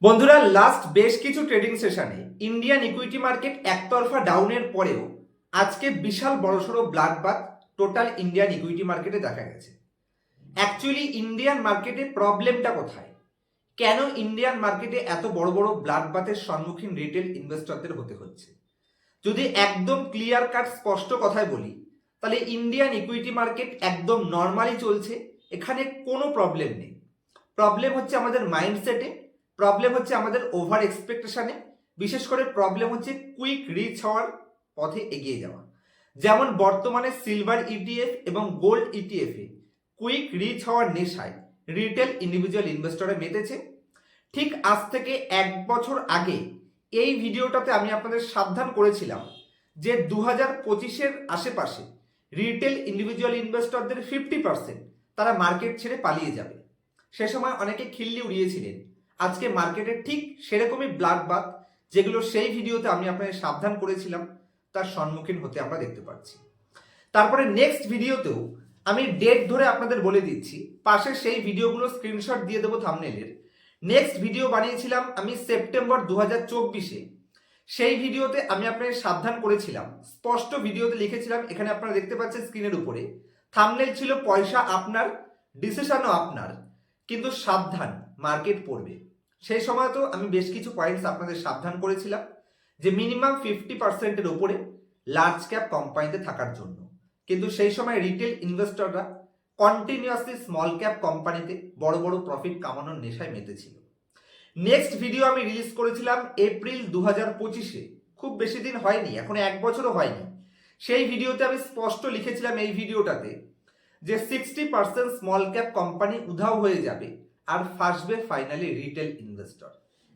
বন্ধুরা, লাস্ট বেশ কিছু ট্রেডিং সেশনে ইন্ডিয়ান ইকুইটি মার্কেট একতরফা ডাউনের পরেও আজকে বিশাল বড়সড় bloodbath total Indian equity মার্কেটে দেখা গেছে। অ্যাকচুয়ালি ইন্ডিয়ান মার্কেটে প্রবলেমটা কোথায়? কেন ইন্ডিয়ান মার্কেটে এত বড় বড় ব্লাড বাথের সম্মুখীন রিটেল ইনভেস্টরদের হতে হচ্ছে? যদি একদম ক্লিয়ার কাট স্পষ্ট কথায় বলি, তাহলে ইন্ডিয়ান ইকুইটি মার্কেট একদম নর্মালি চলছে, এখানে কোনো প্রবলেম নেই। প্রবলেম হচ্ছে আমাদের মাইন্ডসেটে, প্রবলেম হচ্ছে আমাদের ওভার এক্সপেকটেশনে, বিশেষ করে প্রবলেম হচ্ছে কুইক রিচ হওয়ার পথে এগিয়ে যাওয়া। যেমন বর্তমানে সিলভার ইটিএফ এবং গোল্ড ইটিএফে কুইক রিচ হওয়ার নেশায় রিটেল ইন্ডিভিজুয়াল ইনভেস্টরে মেতেছে। ঠিক আজ থেকে 1 বছর আগে এই ভিডিওটাতে আমি আপনাদের সাবধান করেছিলাম যে 2025-এর আশেপাশে রিটেল ইন্ডিভিজুয়াল ইনভেস্টরদের 50% তারা মার্কেট ছেড়ে পালিয়ে যাবে। সে সময় অনেকে খিল্লি উড়িয়েছিলেন। আজকে মার্কেটে ঠিক সেরকমই ব্লাড বাথ, যেগুলো সেই ভিডিওতে আমি আপনাদের সাবধান করেছিলাম, তার সম্মুখীন হতে আমরা দেখতে পাচ্ছি। তারপরে নেক্সট ভিডিওতেও আমি ডেট ধরে আপনাদের বলে দিচ্ছি, পাশে সেই ভিডিওগুলো স্ক্রিনশট দিয়ে দেবো থাম্বনেলের। নেক্সট ভিডিও বানিয়েছিলাম আমি সেপ্টেম্বর 2024-এ। সেই ভিডিওতে আমি আপনাদের সাবধান করেছিলাম, স্পষ্ট ভিডিওতে লিখেছিলাম, এখানে আপনারা দেখতে পাচ্ছেন স্ক্রিনের উপরে থাম্বনেল ছিল, পয়সা আপনার, ডিসিশনও আপনার, কিন্তু সাবধান মার্কেট পড়বে। সেই সময় তো আমি বেশ কিছু পয়েন্টস আপনাদের সাবধান করেছিলাম যে মিনিমাম 50%-এর উপরে লার্জ ক্যাপ কোম্পানিতে থাকার জন্য, কিন্তু সেই সময় রিটেল ইনভেস্টররা কন্টিনিউয়াসলি স্মল ক্যাপ কোম্পানিতে বড় বড় প্রফিট কামানোর নেশায় মেতেছিল। নেক্সট ভিডিও আমি রিলিজ করেছিলাম এপ্রিল 2025-এ, খুব বেশি দিন হয়নি, এখন 1 বছরও হয়নি। সেই ভিডিওতে আমি স্পষ্ট লিখেছিলাম এই ভিডিওটাতে যে 60% স্মল ক্যাপ কোম্পানি উধাও হয়ে যাবে আর ফাঁসবে ফাইনালি রিটেল ইনভেস্টর।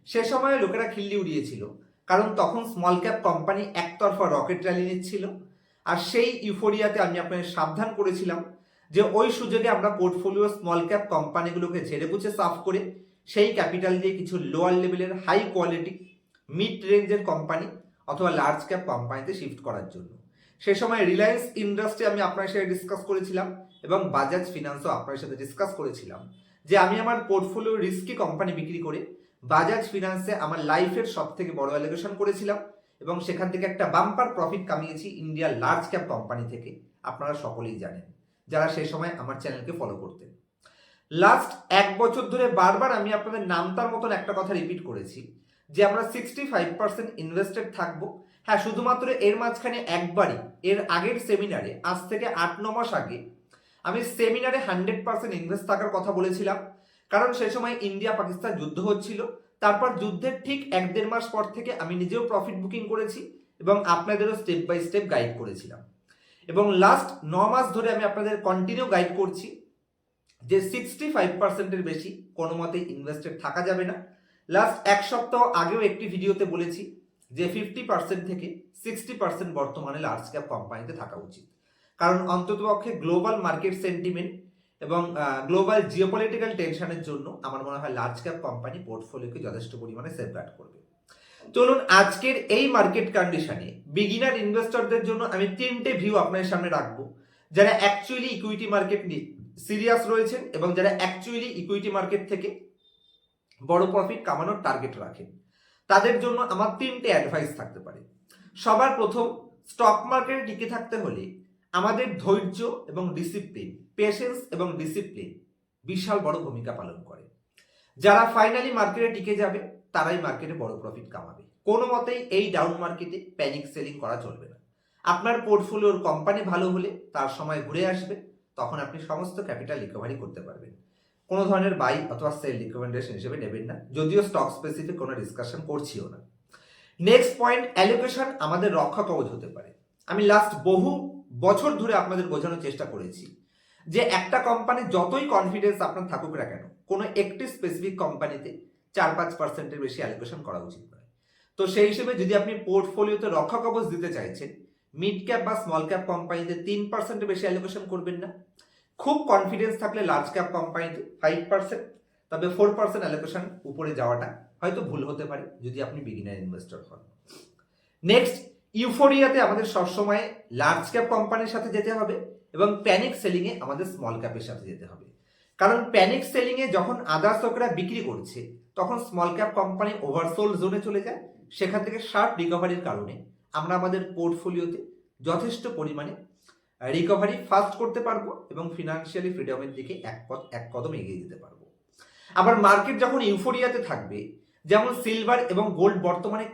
সে সময় লোকেরা খিল্লি উড়িয়েছিল, কারণ তখন স্মল ক্যাপ কোম্পানি একতরফা রকেট র্যালি নিচ্ছিল। আর সেই ইউফোরিয়াতে আমি আপনাদের সাবধান করেছিলাম যে ওই সুযোগে আমরা পোর্টফোলিও স্মল ক্যাপ কোম্পানিগুলোকে ঝেড়ে বুঝে সাফ করে সেই ক্যাপিটাল দিয়ে কিছু লোয়ার লেভেলের হাই কোয়ালিটি মিড রেঞ্জের কোম্পানি অথবা লার্জ ক্যাপ কোম্পানিতে শিফট করার জন্য। সে সময় রিলায়েন্স ইন্ডাস্ট্রি আমি আপনার সাথে ডিসকাস করেছিলাম এবং বাজাজ ফিনান্সও আপনার সাথে ডিসকাস করেছিলাম যে আমি আমার পোর্টফোলিও রিস্কি কোম্পানি বিক্রি করে বাজাজ ফিনান্সে আমার লাইফের সব থেকে বড় অ্যালোকেশন করেছিলাম এবং সেখান থেকে একটা বাম্পার প্রফিট কামিয়েছি ইন্ডিয়ার লার্জ ক্যাপ কোম্পানি থেকে। আপনারা সকলেই জানেন যারা সেই সময় আমার চ্যানেলকে ফলো করতেন। লাস্ট 1 বছর ধরে বারবার আমি আপনাদের নামতার মতন একটা কথা রিপিট করেছি যে আমরা 65% ইনভেস্টেড থাকবো। হ্যাঁ, শুধুমাত্র এর মাঝখানে একবারই, এর আগের সেমিনারে, আজ থেকে 8-9 মাস আগে আমি সেমিনারে 100% ইনভেস্ট থাকার কথা বলেছিলাম, কারণ সে সময় ইন্ডিয়া পাকিস্তান যুদ্ধ হচ্ছিল। তারপর যুদ্ধের ঠিক 1-1.5 মাস পর থেকে আমি নিজেও প্রফিট বুকিং করেছি এবং আপনাদেরও স্টেপ বাই স্টেপ গাইড করেছিলাম। এবং লাস্ট 9 মাস ধরে আমি আপনাদের কন্টিনিউ গাইড করছি যে 65%-এর বেশি কোনো মতেই ইনভেস্টেড থাকা যাবে না। লাস্ট 1 সপ্তাহ আগেও একটি ভিডিওতে বলেছি যে 50% থেকে 60% বর্তমানে লার্জ ক্যাপ কোম্পানিতে থাকা উচিত, কারণ অন্ততপক্ষে গ্লোবাল মার্কেট সেন্টিমেন্ট এবং গ্লোবাল জিওপলিটিক্যাল টেনশনের জন্য আমার মনে হয় লার্জ ক্যাপ কোম্পানি পোর্টফোলিওকে যথেষ্ট পরিমাণে সেফগার্ড করবে। চলুন আজকের এই মার্কেট কন্ডিশনে বিগিনার ইনভেস্টরদের জন্য আমি 3টে ভিউ আপনাদের সামনে রাখবো, যারা অ্যাকচুয়ালি ইকুইটি মার্কেট নিয়ে সিরিয়াস রয়েছেন এবং যারা অ্যাকচুয়ালি ইকুইটি মার্কেট থেকে বড় প্রফিট কামানোর টার্গেট রাখেন। তাদের জন্য আমার 3টে অ্যাডভাইস থাকতে পারে। সবার প্রথম, স্টক মার্কেটে টিকে থাকতে হলে আমাদের ধৈর্য এবং ডিসিপ্লিন, পেশেন্স এবং ডিসিপ্লিন বিশাল বড় ভূমিকা পালন করে। যারা ফাইনালি মার্কেটে টিকে যাবে তারাই মার্কেটে বড় প্রফিট কামাবে। কোনো মতেই এই ডাউন মার্কেটে প্যানিক সেলিং করা চলবে না। আপনার পোর্টফোলিওর কোম্পানি ভালো হলে তার সময় ঘুরে আসবে, তখন আপনি সমস্ত ক্যাপিটাল রিকভারি করতে পারবেন। কোনো ধরনের বাই অথবা সেল রিকমেন্ডেশন হিসেবে নেবেন না, যদিও স্টক স্পেসিফিক কোনো ডিসকাশন করছিও না। নেক্সট পয়েন্ট, অ্যালোকেশন আমাদের রক্ষা কবচ হতে পারে। আমি লাস্ট বহু বছর ধরে আপনাদের বোঝানোর চেষ্টা করেছি যে একটা কোম্পানি যতই কনফিডেন্স আপনার থাকুক না কেন, কোনো একটি স্পেসিফিক কোম্পানিতে 4-5%-এর বেশি অ্যালোকেশন করা উচিত নয়। তো সেই হিসেবে যদি আপনি পোর্টফোলিওতে রক্ষা কবচ দিতে চাইছেন, মিড ক্যাপ বা স্মল ক্যাপ কোম্পানিতে 3%-এর বেশি অ্যালোকেশন করবেন না। খুব কনফিডেন্স থাকলে লার্জ ক্যাপ কোম্পানিতে 5%, তবে 4% অ্যালোকেশন উপরে যাওয়াটা হয়তো ভুল হতে পারে যদি আপনি বিগিনার ইনভেস্টর হন। নেক্সট, ইউফোরিয়াতে আমাদের সবসময় লার্জ ক্যাপ কোম্পানির সাথে যেতে হবে এবং প্যানিক সেলিংয়ে আমাদের স্মল ক্যাপের সাথে যেতে হবে। কারণ প্যানিক সেলিংয়ে যখন আদার্স লোকেরা বিক্রি করছে তখন স্মল ক্যাপ কোম্পানি ওভারসোল্ড জোনে চলে যায়। সেখান থেকে শার্প রিকভারির কারণে আমরা আমাদের পোর্টফোলিওতে যথেষ্ট পরিমাণে রিকভারি ফাস্ট করতে পারবো এবং ফিনান্সিয়ালি ফ্রিডমের দিকে এক কদম এগিয়ে যেতে পারবো। আবার মার্কেট যখন ইউফোরিয়াতে থাকবে, যেমন সিলভার এবং গোল্ড বর্তমানে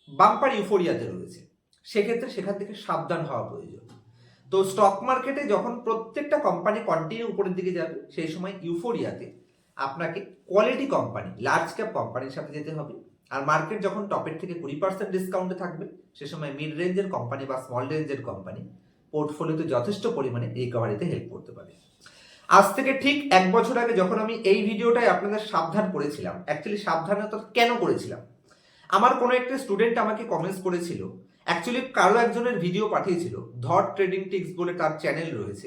বাম্পার ইউফোরিয়াতে রয়েছে, সেক্ষেত্রে সেখান থেকে সাবধান হওয়া প্রয়োজন। তো স্টক মার্কেটে যখন প্রত্যেকটা কোম্পানি কন্টিনিউ উপরের দিকে যাবে, সেই সময় ইউফোরিয়াতে আপনাকে কোয়ালিটি কোম্পানি, লার্জ ক্যাপ কোম্পানির সাথে যেতে হবে। আর মার্কেট যখন টপের থেকে 20% ডিসকাউন্টে থাকবে, সে সময় মিড রেঞ্জের কোম্পানি বা স্মল রেঞ্জের কোম্পানি পোর্টফোলিওতে যথেষ্ট পরিমাণে রিকভারিতে হেল্প করতে পারে। আজ থেকে ঠিক 1 বছর আগে যখন আমি এই ভিডিওটাই আপনাদের সাবধান করেছিলাম, অ্যাকচুয়ালি সাবধানতা কেন করেছিলাম, আমার কোনো একটা স্টুডেন্ট আমাকে কমেন্টস করেছিল, অ্যাকচুয়ালি কারো একজনের ভিডিও পাঠিয়েছিল, ধর ট্রেডিং টিক্স বলে তার চ্যানেল রয়েছে।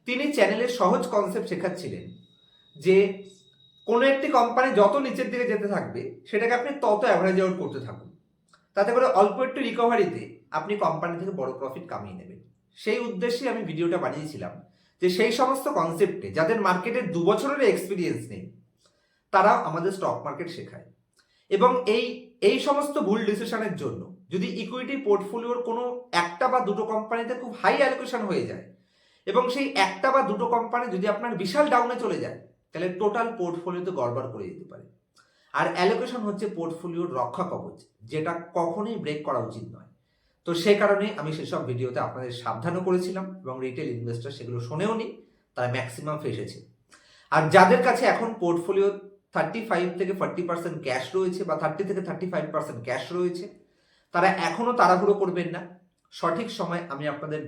তিনি চ্যানেলের সহজ কনসেপ্ট শেখাচ্ছিলেন যে কোনো একটি কোম্পানি যত নিচের দিকে যেতে থাকবে, সেটাকে আপনি তত অ্যাভারেজ আউট করতে থাকুন, তাতে করে অল্প একটু রিকভারিতে আপনি কোম্পানি থেকে বড় প্রফিট কামিয়ে নেবেন। সেই উদ্দেশ্যে আমি ভিডিওটা বানিয়েছিলাম যে সেই সমস্ত কনসেপ্টে যাদের মার্কেটের 2 বছরের এক্সপিরিয়েন্স নেই, তারা আমাদের স্টক মার্কেট শেখায়। এবং এই সমস্ত ভুল ডিসিশনের জন্য যদি ইকুইটি পোর্টফোলিওর কোনো একটা বা দুটো কোম্পানিতে খুব হাই অ্যালোকেশন হয়ে যায় এবং সেই একটা বা দুটো কোম্পানি যদি আপনার বিশাল ডাউনে চলে যায়, তাহলে টোটাল পোর্টফোলিওতে গড়বড় করে দিতে পারে। আর অ্যালোকেশন হচ্ছে পোর্টফোলিওর রক্ষা কবচ, যেটা কখনোই ব্রেক করা উচিত নয়। তো সে কারণে আমি সেসব ভিডিওতে আপনাদের সাবধানও করেছিলাম এবং রিটেল ইনভেস্টর সেগুলো শোনেও নি, তারা ম্যাক্সিমাম ফেসেছে। আর যাদের কাছে এখন পোর্টফোলিও 35 থেকে 40% ক্যাশ রয়েছে বা 30 থেকে 35% ক্যাশ রয়েছে, তারা এখনো তাড়াহুড়ো করবেন না। সঠিক সময় আমি আপনাদের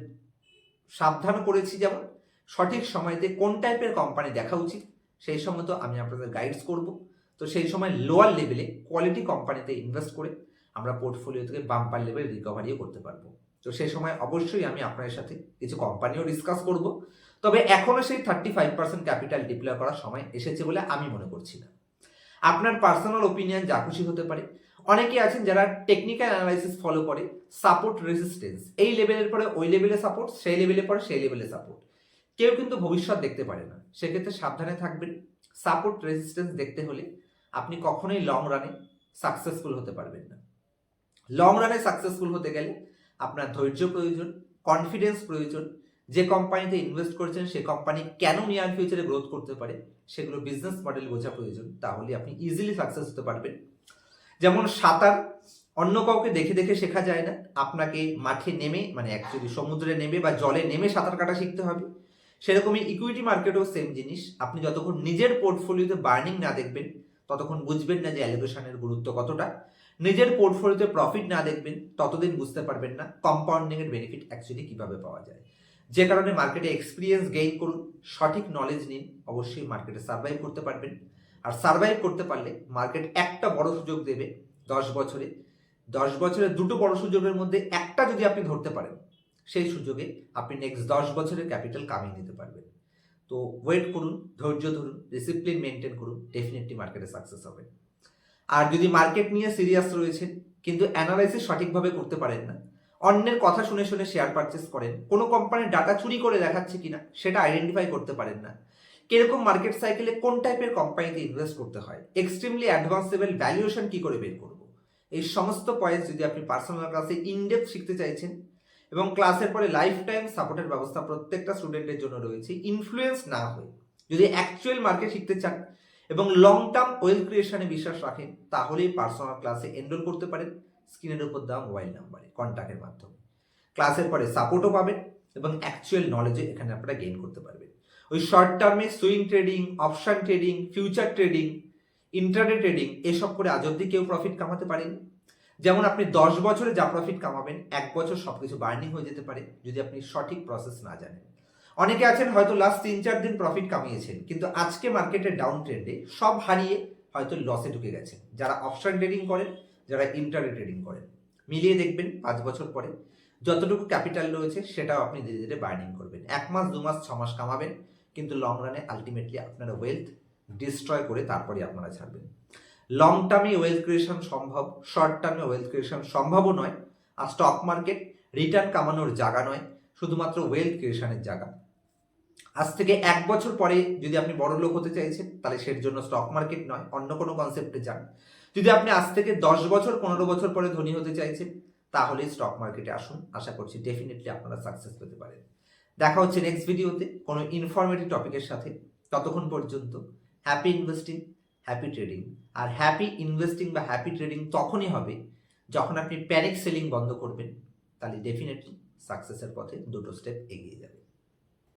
সাবধান করেছি, যেমন সঠিক সময়তে কোন টাইপের কোম্পানি দেখা উচিত সেই সময় তো আমি আপনাদের গাইডস করব। তো সেই সময় লোয়ার লেভেলে কোয়ালিটি কোম্পানিতে ইনভেস্ট করে আমরা পোর্টফোলিও থেকে বাম্পার লেভেল রিকভারিও করতে পারবো। তো সেই সময় অবশ্যই আমি আপনাদের সাথে কিছু কোম্পানিও ডিসকাস করব। তবে এখনো সেই 35% ক্যাপিটাল ডিপ্লয় করার সময় এসেছে বলে আমি মনে করছি না। আপনার পার্সোনাল ওপিনিয়ন যা খুশি হতে পারে। অনেকে আছেন যারা টেকনিক্যাল অ্যানালাইসিস ফলো করে, সাপোর্ট রেজিস্ট্যান্স, এই লেভেলের পরে ওই লেভেলে সাপোর্ট, সেই লেভেলের পরে সেই লেভেলে সাপোর্ট, কেউ কিন্তু ভবিষ্যৎ দেখতে পারে না। সেক্ষেত্রে সাবধানে থাকবেন। সাপোর্ট রেজিস্ট্যান্স দেখতে হলে আপনি কখনোই লং রানে সাকসেসফুল হতে পারবেন না। লং রানে সাকসেসফুল হতে গেলে আপনার ধৈর্য প্রয়োজন, কনফিডেন্স প্রয়োজন। যে কোম্পানিতে ইনভেস্ট করেছেন সে কোম্পানি কেন নিয়ার ফিউচারে গ্রোথ করতে পারে, সেগুলো বিজনেস মডেল বোঝা প্রয়োজন। তাহলে আপনি ইজিলি সাকসেস হতে পারবেন। যেমন সাঁতার অন্য কাউকে দেখে দেখে শেখা যায় না, আপনাকে মাঠে নেমে, মানে অ্যাকচুয়ালি সমুদ্রে নেমে বা জলে নেমে সাঁতার কাটা শিখতে হবে। সেরকমই ইকুইটি মার্কেটও সেম জিনিস। আপনি যতক্ষণ নিজের পোর্টফোলিওতে বার্নিং না দেখবেন, ততক্ষণ বুঝবেন না যে অ্যালোকেশনের গুরুত্ব কতটা। নিজের পোর্টফোলিওতে প্রফিট না দেখবেন, ততদিন বুঝতে পারবেন না কম্পাউন্ডিং এর বেনিফিট অ্যাকচুয়ালি কিভাবে পাওয়া যায়। যে কারণে মার্কেটে এক্সপিরিয়েন্স গেইন করুন, সঠিক নলেজ নিন, অবশ্যই মার্কেটে সার্ভাইভ করতে পারবেন। আর সার্ভাইভ করতে পারলে মার্কেট একটা বড় সুযোগ দেবে 10 বছরে দুটো বড় সুযোগের মধ্যে একটা যদি আপনি ধরতে পারেন, সেই সুযোগে আপনি নেক্সট 10 বছরের ক্যাপিটাল কামিয়ে নিতে পারবেন। তো ওয়েট করুন, ধৈর্য ধরুন, ডিসিপ্লিন মেনটেন করুন, ডেফিনেটলি মার্কেটে সাকসেস হবে। আর যদি মার্কেট নিয়ে সিরিয়াস রয়েছেন কিন্তু অ্যানালাইসিস সঠিকভাবে করতে পারেন না, অন্যের কথা শুনে শুনে শেয়ার পারচেস করেন, কোনো কোম্পানির ডাটা চুরি করে দেখাচ্ছে কিনা সেটা আইডেন্টিফাই করতে পারেন না, কিরকম মার্কেট সাইকেলে কোন টাইপের কোম্পানিতে ইনভেস্ট করতে হয়, এক্সট্রিমলি অ্যাডভান্স লেভেল ভ্যালুয়েশন কি করে বের করব, এই সমস্ত পয়েন্টস যদি আপনি পার্সোনাল ক্লাসে ইনডেপথ শিখতে চাইছেন, এবং ক্লাসের পরে লাইফ টাইম সাপোর্টের ব্যবস্থা প্রত্যেকটা স্টুডেন্টের জন্য রয়েছে, ইনফ্লুয়েন্স না হয়ে যদি অ্যাকচুয়াল মার্কেট শিখতে চান এবং লং টার্ম ওয়েলথ ক্রিয়েশনে বিশ্বাস রাখেন, তাহলেই পার্সোনাল ক্লাসে এনরোল করতে পারেন স্ক্রিনের উপর দেওয়া মোবাইল নাম্বারে কন্ট্যাক্টের মাধ্যমে। ক্লাসের পরে সাপোর্টও পাবেন এবং অ্যাকচুয়াল নলেজও এখানে আপনারা গেইন করতে পারবেন। ওই শর্ট টার্মে swing trading, option trading, future trading, intraday trading এসব করে আজ অব্দি কেউ প্রফিট কামাতে পারেনি। যেমন আপনি 10 বছরে যা প্রফিট কামাবেন, 1 বছর সবকিছু বার্নিং হয়ে যেতে পারে যদি আপনি সঠিক প্রসেস না জানেন। অনেকে আছেন হয়তো লাস্ট 3-4 দিন প্রফিট কামিয়েছেন, কিন্তু আজকে মার্কেটের ডাউন ট্রেন্ডে সব হারিয়ে হয়তো লসে ঢুকে গেছেন। যারা অপশন ট্রেডিং করেন, যারা ইন্ট্রাডে ট্রেডিং করেন, মিলিয়ে দেখবেন 5 বছর পরে যতটুকু ক্যাপিটাল রয়েছে সেটাও আপনি ধীরে ধীরে বার্নিং করবেন। 1 মাস 2 মাস 6 মাস কামাবেন, কিন্তু লং রানে আলটিমেটলি আপনারা ওয়েলথ ডিস্ট্রয় করে তারপরে আপনারা ছাড়বেন। লং টার্মে ওয়েলথ ক্রিয়েশন সম্ভব, শর্ট টার্মে ওয়েলথ ক্রিয়েশন সম্ভবও নয়। আর স্টক মার্কেট রিটার্ন কামানোর জায়গা নয়, শুধুমাত্র ওয়েলথ ক্রিয়েশনের জায়গা। আজ থেকে 1 বছর পরে যদি আপনি বড় লোক হতে চাইছেন, তাহলে সের জন্য স্টক মার্কেট নয়, অন্য কোনো কনসেপ্টে যান। যদি আপনি আজ থেকে 10 বছর 15 বছর পরে ধনী হতে চাইছেন, তাহলে স্টক মার্কেটে আসুন। আশা করছি ডেফিনেটলি আপনারা সাকসেস পেতে পারেন। দেখা হচ্ছে নেক্সট ভিডিওতে কোনো ইনফরমেটিভ টপিকের সাথে। ততক্ষণ পর্যন্ত হ্যাপি ইনভেস্টিং, হ্যাপি ট্রেডিং। আর হ্যাপি ইনভেস্টিং বা হ্যাপি ট্রেডিং তখনই হবে যখন আপনি প্যানিক সেলিং বন্ধ করবেন, তাহলে ডেফিনেটলি সাকসেসের পথে দুটো স্টেপ এগিয়ে যাবে।